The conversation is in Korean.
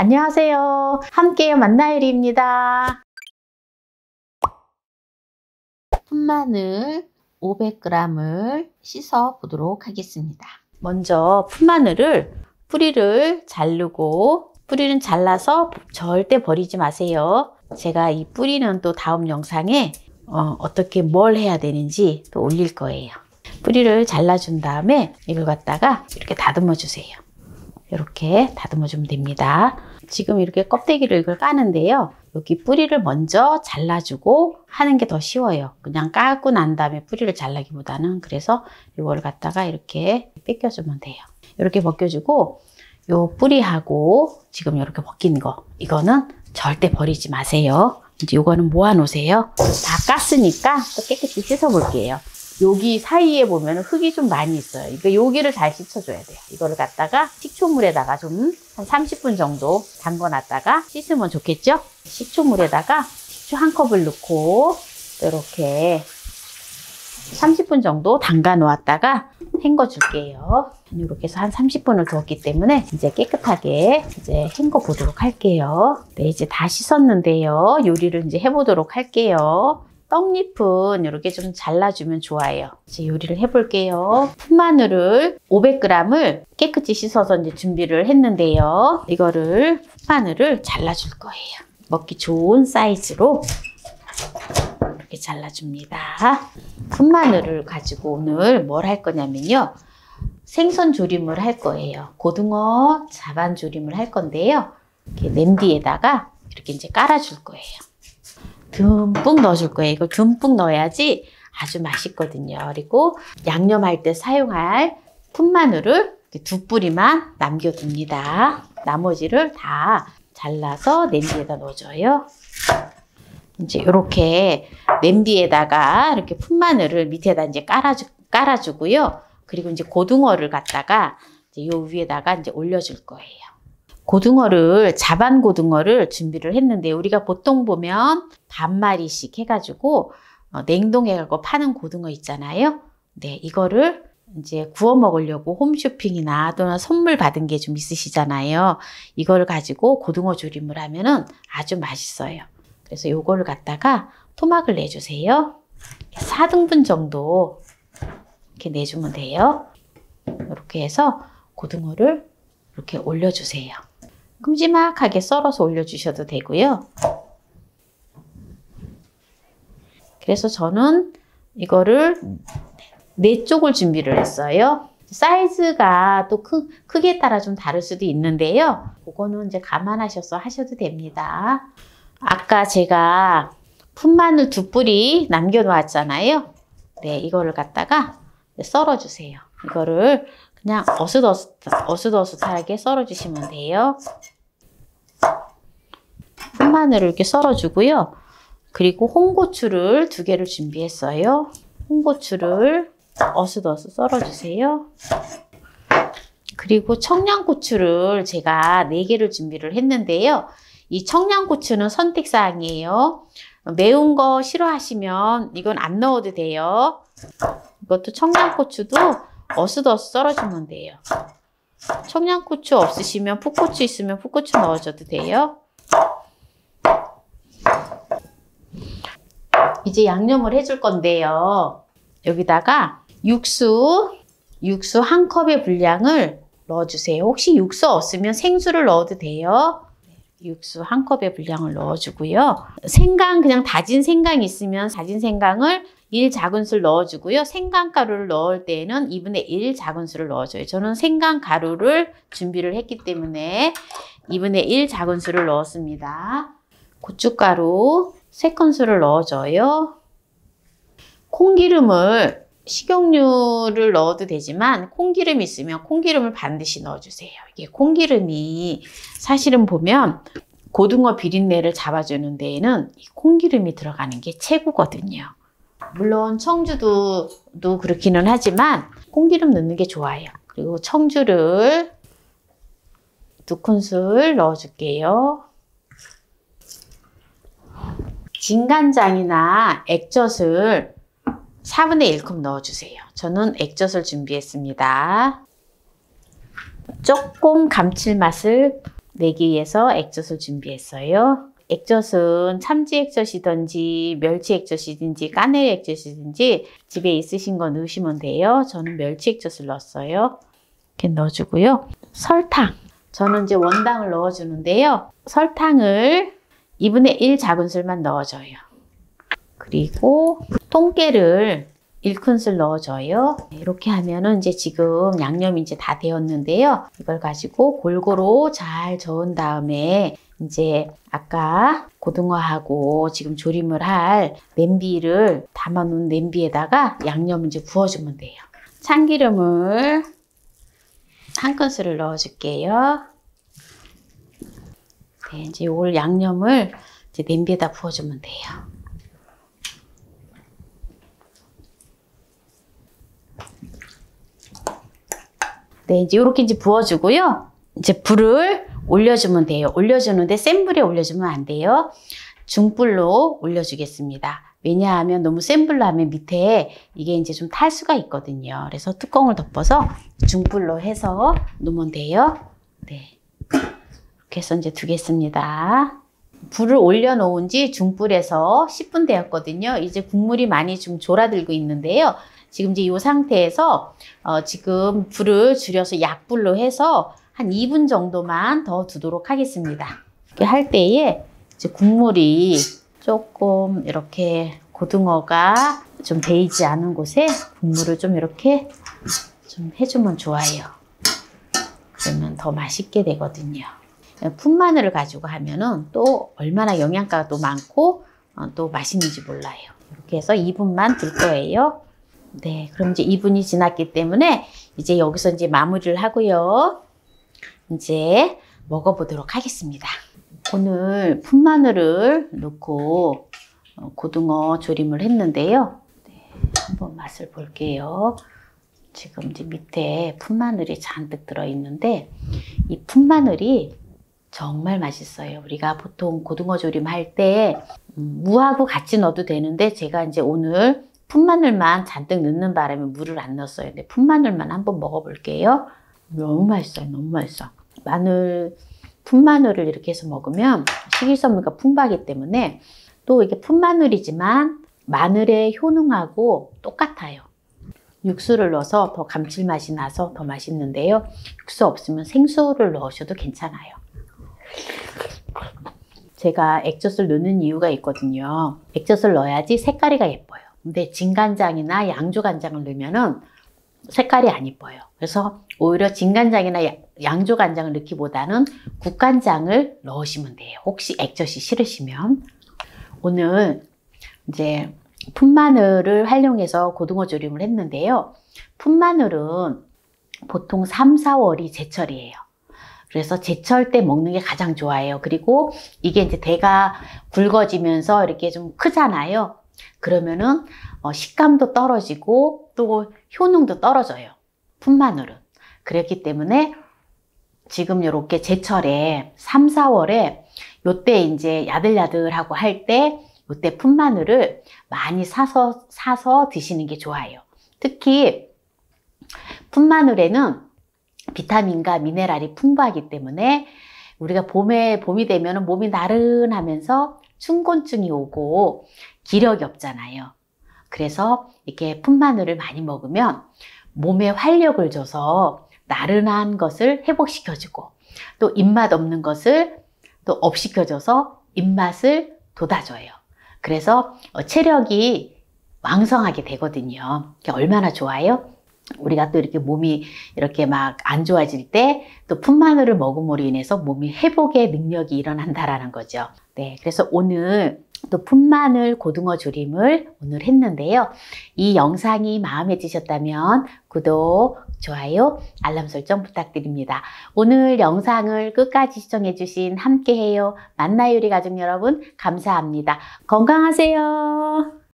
안녕하세요. 함께 만나요리입니다. 풋마늘 500g을 씻어 보도록 하겠습니다. 먼저 풋마늘을 뿌리를 자르고, 뿌리는 잘라서 절대 버리지 마세요. 제가 이 뿌리는 또 다음 영상에 어떻게 뭘 해야 되는지 또 올릴 거예요. 뿌리를 잘라준 다음에 이걸 갖다가 이렇게 다듬어 주세요. 이렇게 다듬어 주면 됩니다. 지금 이렇게 껍데기를 이걸 까는데요. 여기 뿌리를 먼저 잘라주고 하는 게 더 쉬워요. 그냥 까고 난 다음에 뿌리를 잘라기보다는. 그래서 이걸 갖다가 이렇게 벗겨주면 돼요. 이렇게 벗겨주고, 요 뿌리하고 지금 이렇게 벗긴 거, 이거는 절대 버리지 마세요. 이제 요거는 모아 놓으세요. 다 깠으니까 또 깨끗이 씻어 볼게요. 여기 사이에 보면 흙이 좀 많이 있어요. 그러니까 여기를 잘 씻어줘야 돼요. 이거를 갖다가 식초물에다가 좀 한 30분 정도 담궈 놨다가 씻으면 좋겠죠? 식초물에다가 식초 한 컵을 넣고 이렇게 30분 정도 담가 놓았다가 헹궈 줄게요. 이렇게 해서 한 30분을 두었기 때문에 이제 깨끗하게 이제 헹궈 보도록 할게요. 네, 이제 다 씻었는데요. 요리를 이제 해보도록 할게요. 떡잎은 이렇게 좀 잘라주면 좋아요. 이제 요리를 해볼게요. 풋마늘을 500g을 깨끗이 씻어서 이제 준비를 했는데요. 이거를 풋마늘을 잘라줄 거예요. 먹기 좋은 사이즈로 이렇게 잘라줍니다. 풋마늘을 가지고 오늘 뭘 할 거냐면요. 생선 조림을 할 거예요. 고등어 자반 조림을 할 건데요. 이렇게 냄비에다가 이렇게 이제 깔아줄 거예요. 듬뿍 넣어줄 거예요. 이걸 듬뿍 넣어야지 아주 맛있거든요. 그리고 양념할 때 사용할 풋마늘을 두 뿌리만 남겨둡니다. 나머지를 다 잘라서 냄비에다 넣어줘요. 이제 이렇게 냄비에다가 이렇게 풋마늘을 밑에다 이제 깔아주고요. 그리고 이제 고등어를 갖다가 이제 요 위에다가 이제 올려줄 거예요. 고등어를, 자반 고등어를 준비를 했는데, 우리가 보통 보면 반마리씩 해가지고 냉동해가지고 파는 고등어 있잖아요. 네, 이거를 이제 구워 먹으려고 홈쇼핑이나 또는 선물 받은 게 좀 있으시잖아요. 이걸 가지고 고등어 조림을 하면은 아주 맛있어요. 그래서 요거를 갖다가 토막을 내주세요. 4등분 정도 이렇게 내주면 돼요. 이렇게 해서 고등어를 이렇게 올려주세요. 큼지막하게 썰어서 올려주셔도 되고요. 그래서 저는 이거를 4쪽을 준비를 했어요. 사이즈가 또 크기에 따라 좀 다를 수도 있는데요. 그거는 이제 감안하셔서 하셔도 됩니다. 아까 제가 풋마늘 2뿌리 남겨놓았잖아요. 네, 이거를 갖다가 썰어주세요. 이거를 그냥 어슷어슷하게 썰어주시면 돼요. 풋마늘을 이렇게 썰어주고요. 그리고 홍고추를 2개를 준비했어요. 홍고추를 어슷어슷 썰어주세요. 그리고 청양고추를 제가 4개를 준비를 했는데요. 이 청양고추는 선택사항이에요. 매운 거 싫어하시면 이건 안 넣어도 돼요. 이것도 청양고추도 어슷어슷 썰어주면 돼요. 청양고추 없으시면 풋고추 있으면 풋고추 넣어줘도 돼요. 이제 양념을 해줄 건데요. 여기다가 육수 1컵의 분량을 넣어주세요. 혹시 육수 없으면 생수를 넣어도 돼요. 육수 1컵의 분량을 넣어주고요. 생강, 그냥 다진 생강 있으면 다진 생강을 1작은술 넣어주고요. 생강가루를 넣을 때에는 2분의 1 작은술을 넣어줘요. 저는 생강가루를 준비를 했기 때문에 2분의 1 작은술을 넣었습니다. 고춧가루 3큰술을 넣어줘요. 콩기름을, 식용유를 넣어도 되지만 콩기름 있으면 콩기름을 반드시 넣어주세요. 이게 콩기름이 사실은 보면 고등어 비린내를 잡아주는 데에는 이 콩기름이 들어가는 게 최고거든요. 물론 청주도 그렇기는 하지만 콩기름 넣는 게 좋아요. 그리고 청주를 2큰술 넣어줄게요. 진간장이나 액젓을 4분의 1컵 넣어주세요. 저는 액젓을 준비했습니다. 조금 감칠맛을 내기 위해서 액젓을 준비했어요. 액젓은 참치 액젓이든지 멸치 액젓이든지 까네리 액젓이든지 집에 있으신 거 넣으시면 돼요. 저는 멸치 액젓을 넣었어요. 이렇게 넣어주고요. 설탕. 저는 이제 원당을 넣어주는데요. 설탕을 2분의 1 작은술만 넣어줘요. 그리고 통깨를 1큰술 넣어줘요. 이렇게 하면은 이제 지금 양념이 이제 다 되었는데요. 이걸 가지고 골고루 잘 저은 다음에 이제 아까 고등어하고 지금 조림을 할 냄비를 담아놓은 냄비에다가 양념을 이제 부어주면 돼요. 참기름을 1큰술을 넣어줄게요. 네, 이제 이 양념을 이제 냄비에다 부어주면 돼요. 네, 이제 이렇게 이제 부어주고요. 이제 불을 올려주면 돼요. 올려주는데 센 불에 올려주면 안 돼요. 중불로 올려주겠습니다. 왜냐하면 너무 센 불로 하면 밑에 이게 이제 좀 탈 수가 있거든요. 그래서 뚜껑을 덮어서 중불로 해서 놓으면 돼요. 네. 이렇게 해서 이제 두겠습니다. 불을 올려놓은 지 중불에서 10분 되었거든요. 이제 국물이 많이 좀 졸아들고 있는데요. 지금 이제 이 상태에서 지금 불을 줄여서 약불로 해서 한 2분 정도만 더 두도록 하겠습니다. 이렇게 할 때에 이제 국물이 조금 이렇게 고등어가 좀 배이지 않은 곳에 국물을 좀 이렇게 좀 해주면 좋아요. 그러면 더 맛있게 되거든요. 풋마늘을 가지고 하면은 또 얼마나 영양가가 또 많고 또 맛있는지 몰라요. 이렇게 해서 2분만 둘 거예요. 네, 그럼 이제 2분이 지났기 때문에 이제 여기서 이제 마무리를 하고요. 이제 먹어보도록 하겠습니다. 오늘 풋마늘을 넣고 고등어 조림을 했는데요. 네, 한번 맛을 볼게요. 지금 이제 밑에 풋마늘이 잔뜩 들어있는데 이 풋마늘이 정말 맛있어요. 우리가 보통 고등어 조림 할 때 무하고 같이 넣어도 되는데 제가 이제 오늘 풋마늘만 잔뜩 넣는 바람에 물을 안 넣었어요. 근데 풋마늘만 한번 먹어볼게요. 너무 맛있어요. 너무 맛있어. 풋마늘을 이렇게 해서 먹으면 식이섬유가 풍부하기 때문에 또 이게 풋마늘이지만 마늘의 효능하고 똑같아요. 육수를 넣어서 더 감칠맛이 나서 더 맛있는데요. 육수 없으면 생수를 넣으셔도 괜찮아요. 제가 액젓을 넣는 이유가 있거든요. 액젓을 넣어야지 색깔이 예뻐요. 근데 진간장이나 양조간장을 넣으면은 색깔이 안 이뻐요. 그래서 오히려 진간장이나 양조간장을 넣기보다는 국간장을 넣으시면 돼요. 혹시 액젓이 싫으시면. 오늘 이제 풋마늘을 활용해서 고등어 조림을 했는데요. 풋마늘은 보통 3, 4월이 제철이에요. 그래서 제철 때 먹는 게 가장 좋아요. 그리고 이게 이제 대가 굵어지면서 이렇게 좀 크잖아요. 그러면은 식감도 떨어지고 또 효능도 떨어져요. 풋마늘은. 그렇기 때문에 지금 이렇게 제철에 3, 4월에 요때 이제 야들야들하고 할 때 요때 풋마늘을 많이 사서 드시는 게 좋아요. 특히 풋마늘에는 비타민과 미네랄이 풍부하기 때문에 우리가 봄이 되면 몸이 나른하면서 춘곤증이 오고 기력이 없잖아요. 그래서 이렇게 풋마늘을 많이 먹으면 몸에 활력을 줘서 나른한 것을 회복시켜주고 또 입맛 없는 것을 또 업시켜줘서 입맛을 돋아줘요. 그래서 체력이 왕성하게 되거든요. 얼마나 좋아요? 우리가 또 이렇게 몸이 이렇게 막 안 좋아질 때 또 풋마늘을 먹음으로 인해서 몸이 회복의 능력이 일어난다라는 거죠. 네, 그래서 오늘 또 풋마늘 고등어 조림을 오늘 했는데요. 이 영상이 마음에 드셨다면 구독, 좋아요, 알람 설정 부탁드립니다. 오늘 영상을 끝까지 시청해주신 함께해요 만나요리 가족 여러분 감사합니다. 건강하세요.